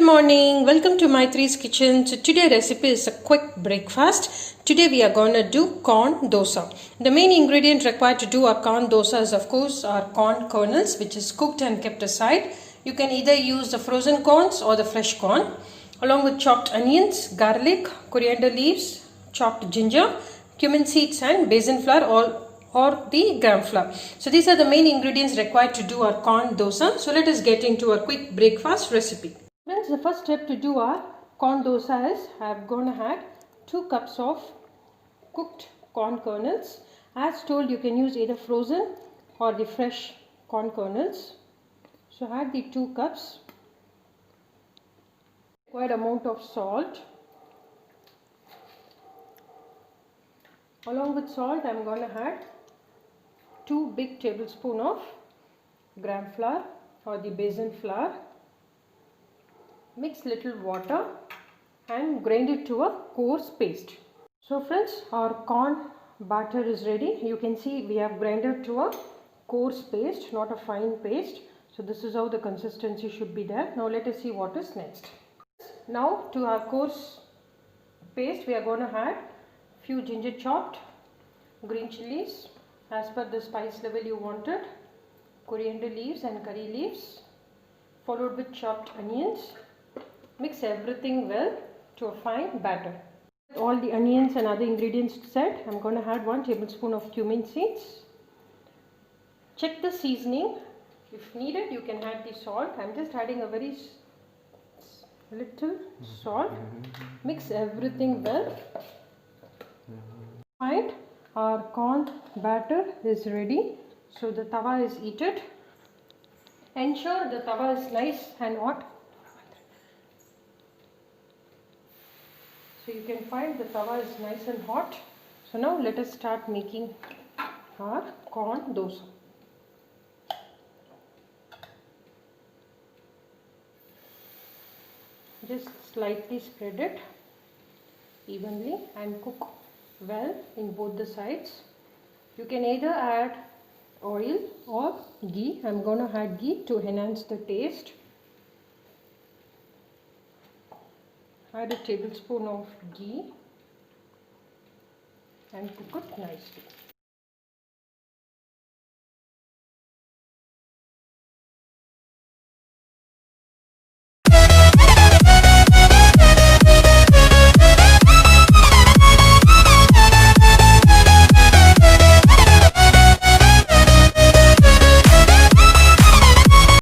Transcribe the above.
Good morning, welcome to Myttre's kitchen. So today recipe is a quick breakfast. Today we are going to do corn dosa. The main ingredient required to do our corn dosa is of course our corn kernels, which is cooked and kept aside. You can either use the frozen corns or the fresh corn, along with chopped onions, garlic, coriander leaves, chopped ginger, cumin seeds and basil flour or the gram flour. So these are the main ingredients required to do our corn dosa. So let us get into our quick breakfast recipe. Friends, the first step to do our corn dosa is I am going to add 2 cups of cooked corn kernels. As told, you can use either frozen or the fresh corn kernels. So add the 2 cups. Required amount of salt. Along with salt, I am going to add 2 big tablespoons of gram flour or the basin flour. Mix little water and grind it to a coarse paste. So friends, our corn batter is ready. You can see we have grinded to a coarse paste, not a fine paste. So this is how the consistency should be there. Now let us see what is next. Now to our coarse paste we are going to add few ginger chopped, green chilies as per the spice level you wanted, coriander leaves and curry leaves, followed with chopped onions. Mix everything well to a fine batter. All the onions and other ingredients set, I am going to add 1 tablespoon of cumin seeds. Check the seasoning. If needed, you can add the salt. I am just adding a very little salt. Mix everything well. Fine. Our corn batter is ready. So the tawa is heated. Ensure the tawa is nice and hot. So you can find the tawa is nice and hot. So now let us start making our corn dosa. Just slightly spread it evenly and cook well in both the sides. You can either add oil or ghee. I am going to add ghee to enhance the taste. Add a tablespoon of ghee and cook it nicely.